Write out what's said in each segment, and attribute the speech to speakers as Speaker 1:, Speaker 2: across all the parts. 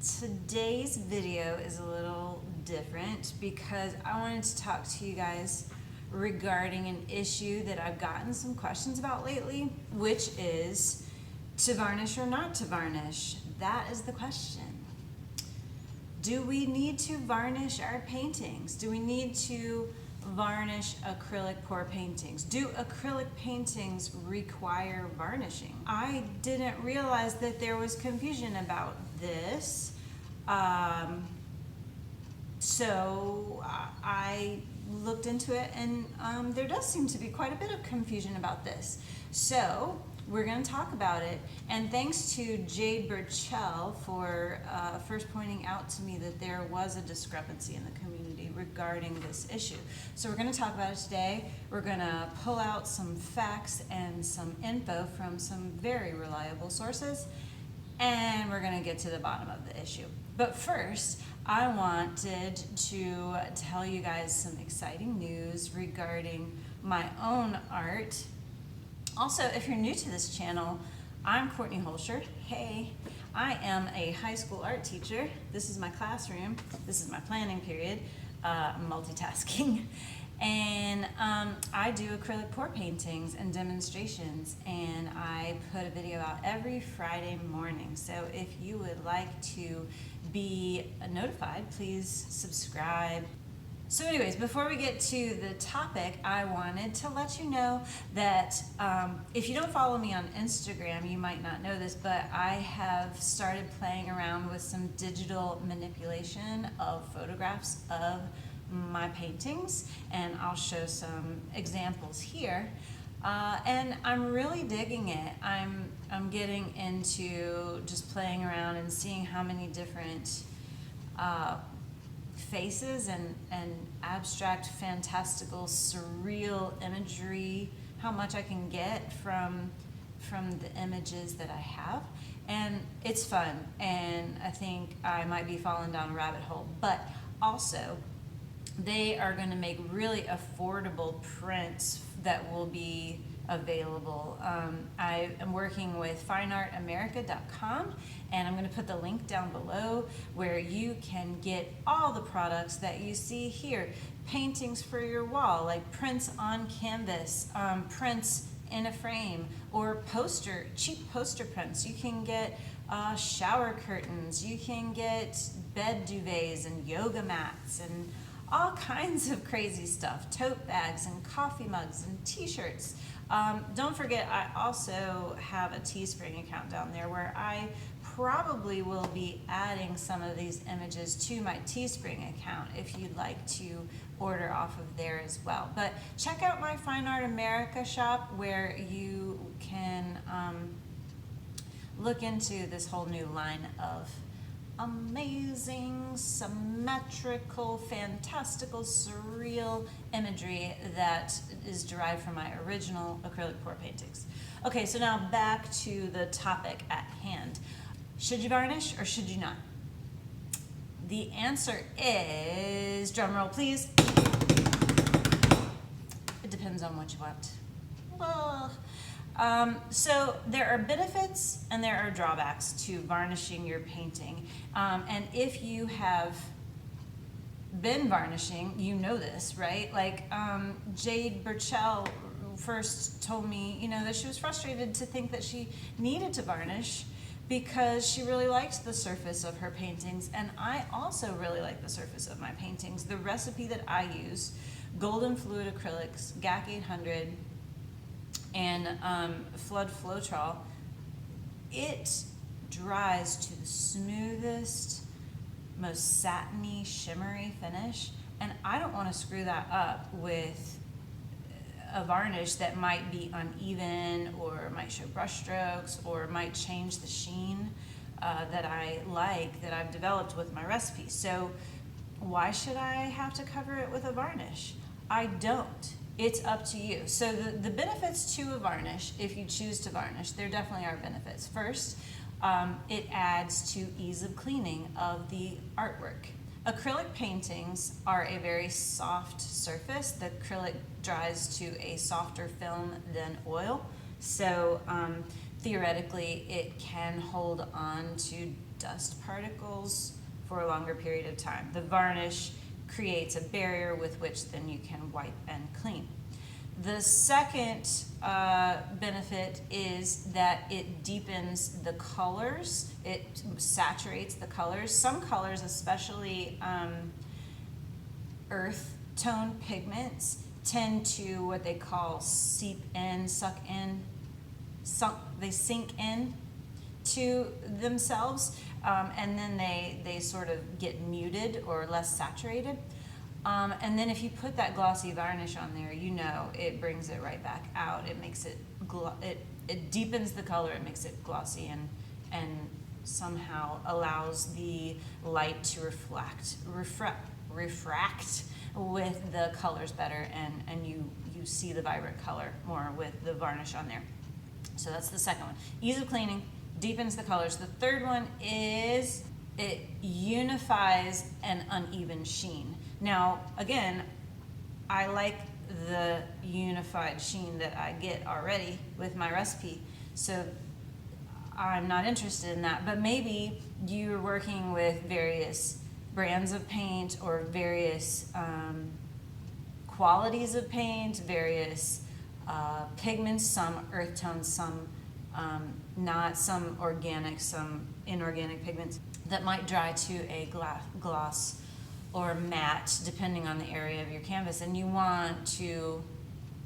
Speaker 1: Today's video is a little different because I wanted to talk to you guys regarding an issue that I've gotten some questions about lately, which is to varnish or not to varnish. That is the question. Do we need to varnish our paintings? Do we need to varnish acrylic pour paintings? Do acrylic paintings require varnishing? I didn't realize that there was confusion about this. So I looked into it, and there does seem to be quite a bit of confusion about this. So we're going to talk about it, and thanks to Jade Burchell for first pointing out to me that there was a discrepancy in the community regarding this issue. So we're going to talk about it today. We're going to pull out some facts and some info from some very reliable sources, and we're going to get to the bottom of the issue. But first, I wanted to tell you guys some exciting news regarding my own art. Also, if you're new to this channel, I'm Courtney Hoelscher. Hey, I am a high school art teacher. This is my classroom. This is my planning period, multitasking. And I do acrylic pour paintings and demonstrations, and I put a video out every Friday morning. So if you would like to be notified, please subscribe. So anyways, before we get to the topic, I wanted to let you know that if you don't follow me on Instagram, you might not know this, but I have started playing around with some digital manipulation of photographs of my paintings, and I'll show some examples here. And I'm really digging it. I'm getting into just playing around and seeing how many different faces and abstract, fantastical, surreal imagery, how much I can get from the images that I have. And it's fun, and I think I might be falling down a rabbit hole. But also, they are going to make really affordable prints that will be available. I am working with fineartamerica.com, and I'm going to put the link down below where you can get all the products that you see here. Paintings for your wall, like prints on canvas, prints in a frame, or cheap poster prints. You can get shower curtains, you can get bed duvets and yoga mats and all kinds of crazy stuff, tote bags and coffee mugs and t-shirts. Don't forget, I also have a Teespring account down there where I probably will be adding some of these images to my Teespring account if you'd like to order off of there as well. But check out my Fine Art America shop where you can look into this whole new line of amazing, symmetrical, fantastical, surreal imagery that is derived from my original acrylic pour paintings. Okay, so now back to the topic at hand. Should you varnish or should you not? The answer is, drum roll please, it depends on what you want. So there are benefits and there are drawbacks to varnishing your painting. And if you have been varnishing, you know this, right? Like Jade Burchell first told me, that she was frustrated to think that she needed to varnish because she really liked the surface of her paintings, and I also really like the surface of my paintings. The recipe that I use, Golden Fluid Acrylics, GAC 800, and Flood Floetrol, it dries to the smoothest, most satiny, shimmery finish, and I don't want to screw that up with a varnish that might be uneven or might show brush strokes or might change the sheen that I like, that I've developed with my recipe. So why should I have to cover it with a varnish? I don't. It's up to you. So the benefits to a varnish, if you choose to varnish, there definitely are benefits. First, it adds to ease of cleaning of the artwork. Acrylic paintings are a very soft surface. The acrylic dries to a softer film than oil. So theoretically, it can hold on to dust particles for a longer period of time. The varnish creates a barrier with which then you can wipe and clean. The second benefit is that it deepens the colors. It saturates the colors. Some colors, especially earth tone pigments, tend to what they call seep in, they sink in to themselves, and then they sort of get muted or less saturated. And then if you put that glossy varnish on there, you know it brings it right back out. It makes it it deepens the color. It makes it glossy and somehow allows the light to refract with the colors better, and you see the vibrant color more with the varnish on there. So that's the second one. Ease of cleaning, deepens the colors. The third one is it unifies an uneven sheen. Now, again, I like the unified sheen that I get already with my recipe, so I'm not interested in that. But maybe you're working with various brands of paint or various qualities of paint, various pigments, some earth tones, some not, some organic, some inorganic pigments that might dry to a gloss or matte, depending on the area of your canvas, and you want to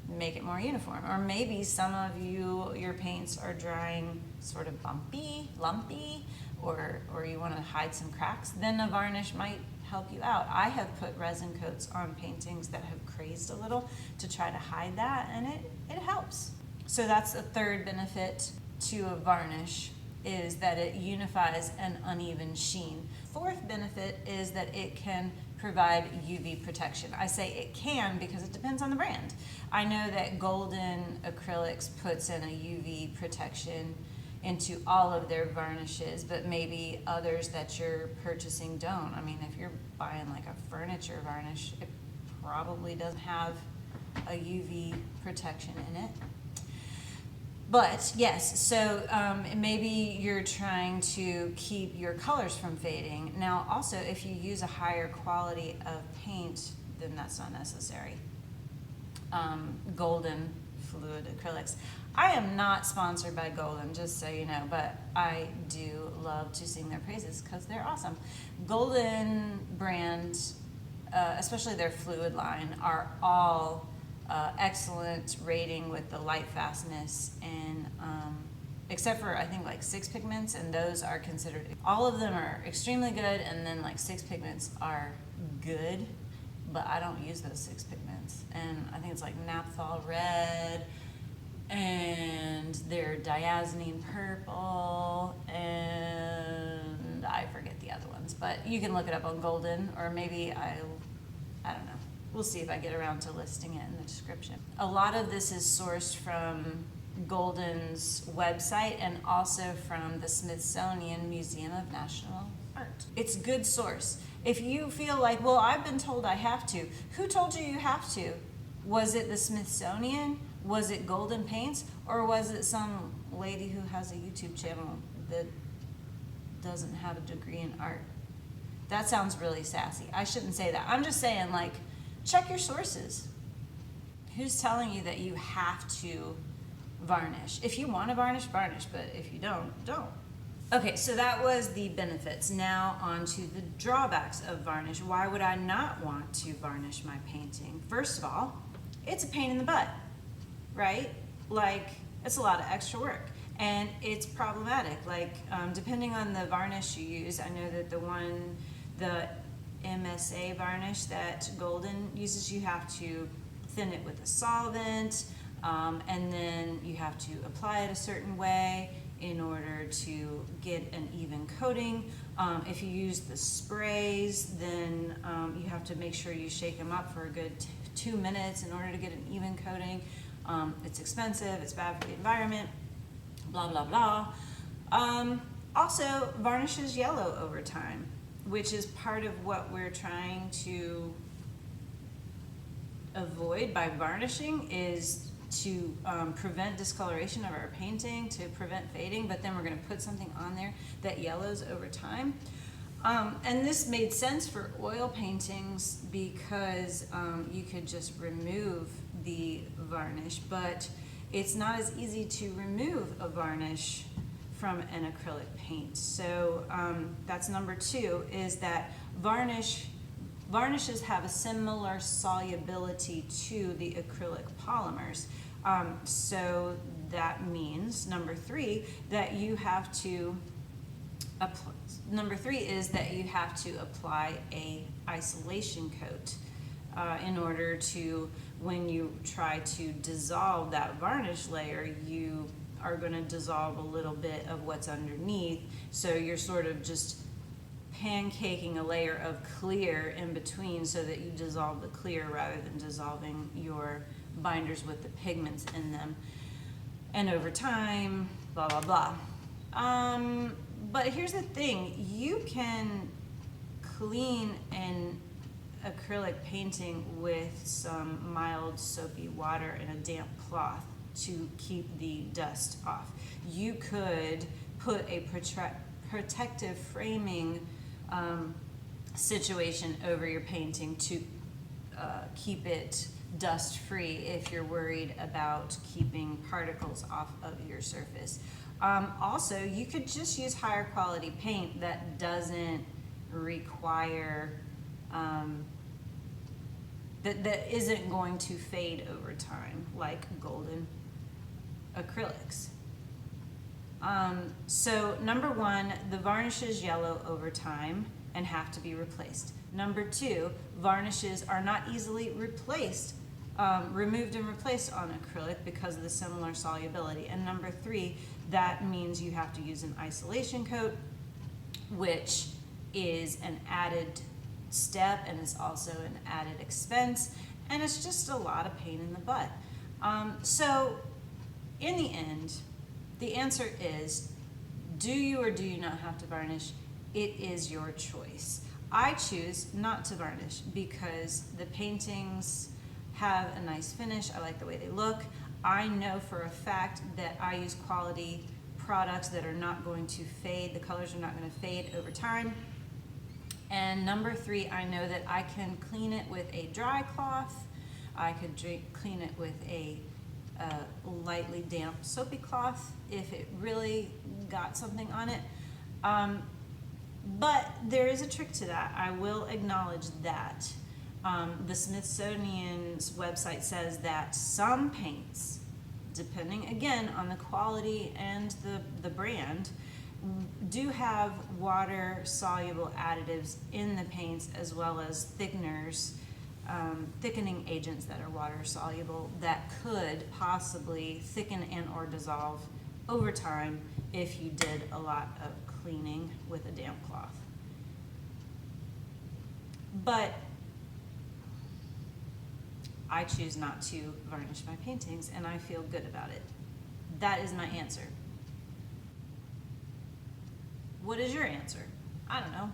Speaker 1: make it more uniform. Or maybe some of your paints are drying sort of bumpy, lumpy, or you want to hide some cracks, then a varnish might help you out. I have put resin coats on paintings that have crazed a little to try to hide that, and it helps. So that's the third benefit to a varnish, is that it unifies an uneven sheen. Fourth benefit is that it can provide UV protection. I say it can because it depends on the brand. I know that Golden Acrylics puts in a UV protection into all of their varnishes, but maybe others that you're purchasing don't. I mean, if you're buying like a furniture varnish, it probably doesn't have a UV protection in it. But yes, so maybe you're trying to keep your colors from fading. Now also, if you use a higher quality of paint, then that's not necessary. Golden fluid acrylics. I am not sponsored by Golden, just so you know, but I do love to sing their praises because they're awesome. Golden brand, especially their fluid line, are all excellent rating with the light fastness, and except for I think like 6 pigments, and those are considered, all of them are extremely good, and then like 6 pigments are good, but I don't use those 6 pigments, and I think it's like naphthol red, and they're diazonine purple, and I forget the other ones, but you can look it up on Golden, or maybe I don't know. We'll see if I get around to listing it in the description. A lot of this is sourced from Golden's website and also from the Smithsonian Museum of National Art. It's a good source. If you feel like, well, I've been told I have to. Who told you you have to? Was it the Smithsonian? Was it Golden Paints? Or was it some lady who has a YouTube channel that doesn't have a degree in art? That sounds really sassy. I shouldn't say that. I'm just saying, like, check your sources. Who's telling you that you have to varnish? If you want to varnish, varnish, but if you don't, don't. Okay, so that was the benefits. Now on to the drawbacks of varnish. Why would I not want to varnish my painting? First of all, it's a pain in the butt, right? Like, it's a lot of extra work, and it's problematic. Like, depending on the varnish you use, I know that the MSA varnish that Golden uses, you have to thin it with a solvent, and then you have to apply it a certain way in order to get an even coating. If you use the sprays, then you have to make sure you shake them up for a good 2 minutes in order to get an even coating. It's expensive, it's bad for the environment, blah, blah, blah. Also, varnishes yellow over time, which is part of what we're trying to avoid by varnishing, is to prevent discoloration of our painting, to prevent fading, but then we're going to put something on there that yellows over time. And this made sense for oil paintings because you could just remove the varnish, but it's not as easy to remove a varnish from an acrylic paint. So that's number 2, is that varnishes have a similar solubility to the acrylic polymers. So that means number 3 that you have to apply. Number 3 is that you have to apply a isolation coat in order to, when you try to dissolve that varnish layer, you are going to dissolve a little bit of what's underneath. So you're sort of just pancaking a layer of clear in between so that you dissolve the clear rather than dissolving your binders with the pigments in them. And over time, blah, blah, blah. But here's the thing, you can clean an acrylic painting with some mild soapy water and a damp cloth to keep the dust off. You could put a protective framing situation over your painting to keep it dust free if you're worried about keeping particles off of your surface. Also, you could just use higher quality paint that doesn't require, that isn't going to fade over time, like golden acrylics. So number 1, the varnishes yellow over time and have to be replaced. Number 2, varnishes are not easily replaced, removed and replaced on acrylic because of the similar solubility. And number 3, that means you have to use an isolation coat, which is an added step and is also an added expense, and it's just a lot of pain in the butt. So in the end, the answer is, do you or do you not have to varnish? It is your choice. I choose not to varnish because the paintings have a nice finish. I like the way they look. I know for a fact that I use quality products that are not going to fade. The colors are not going to fade over time. And number 3, I know that I can clean it with a dry cloth. I could clean it with a lightly damp soapy cloth if it really got something on it. But there is a trick to that. I will acknowledge that. The Smithsonian's website says that some paints, depending again on the quality and the brand, do have water soluble additives in the paints as well as thickeners, thickening agents that are water soluble that could possibly thicken and or dissolve over time if you did a lot of cleaning with a damp cloth. But I choose not to varnish my paintings and I feel good about it. That is my answer. What is your answer? I don't know.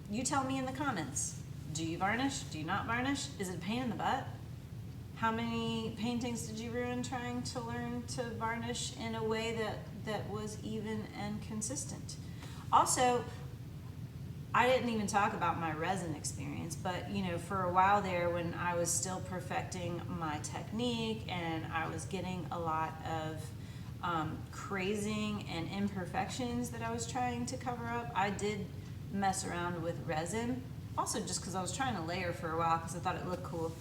Speaker 1: You tell me in the comments. Do you varnish? Do you not varnish? Is it a pain in the butt? How many paintings did you ruin trying to learn to varnish in a way that was even and consistent? Also, I didn't even talk about my resin experience, but you know, for a while there when I was still perfecting my technique and I was getting a lot of crazing and imperfections that I was trying to cover up, I did mess around with resin, also just because I was trying to layer for a while because I thought it looked cool.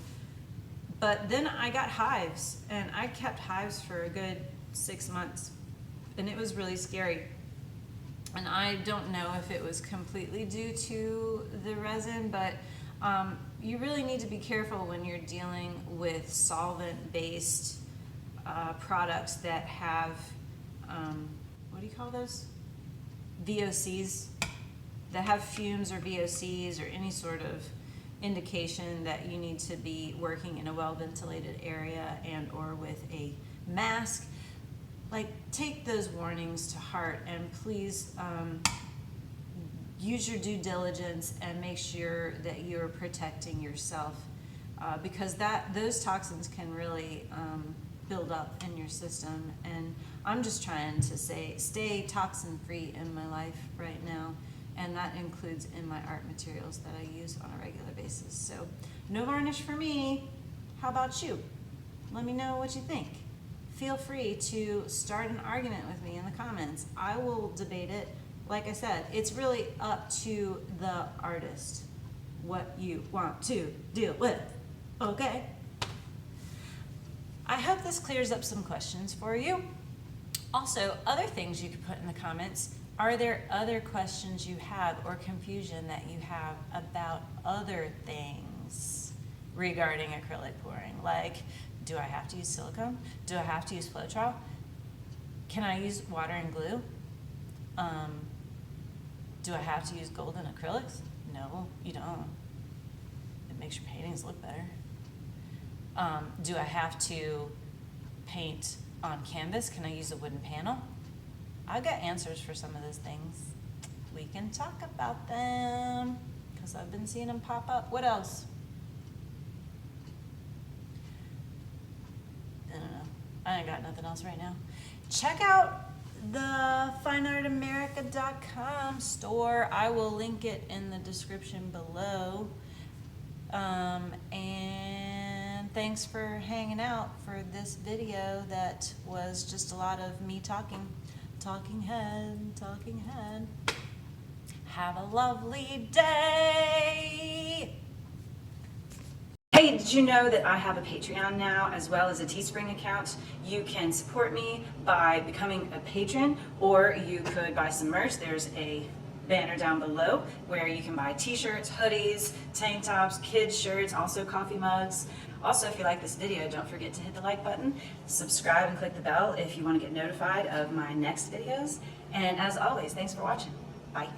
Speaker 1: But then I got hives, and I kept hives for a good 6 months, and it was really scary. And I don't know if it was completely due to the resin, but you really need to be careful when you're dealing with solvent-based products that have, what do you call those? VOCs, that have fumes or VOCs or any sort of indication that you need to be working in a well-ventilated area and or with a mask. Like, take those warnings to heart and please use your due diligence and make sure that you're protecting yourself because those toxins can really build up in your system. And I'm just trying to stay toxin free in my life right now, and that includes in my art materials that I use on a regular basis. So no varnish for me. How about you? Let me know what you think. Feel free to start an argument with me in the comments. I will debate it. Like I said, it's really up to the artist what you want to deal with, okay? I hope this clears up some questions for you. Also, other things you could put in the comments. Are there other questions you have or confusion that you have about other things regarding acrylic pouring? Like, do I have to use silicone? Do I have to use Floetrol? Can I use water and glue? Do I have to use golden acrylics? No, you don't. It makes your paintings look better. Do I have to paint on canvas? Can I use a wooden panel? I've got answers for some of those things. We can talk about them because I've been seeing them pop up. What else? I don't know. I ain't got nothing else right now. Check out the fineartamerica.com store. I will link it in the description below. And thanks for hanging out for this video that was just a lot of me talking head. Have a lovely day. Hey, did you know that I have a Patreon now as well as a Teespring account? You can support me by becoming a patron, or you could buy some merch. There's a banner down below where you can buy t-shirts, hoodies, tank tops, kids shirts, also coffee mugs. Also, if you like this video, don't forget to hit the like button, subscribe and click the bell if you want to get notified of my next videos. And as always, thanks for watching. Bye.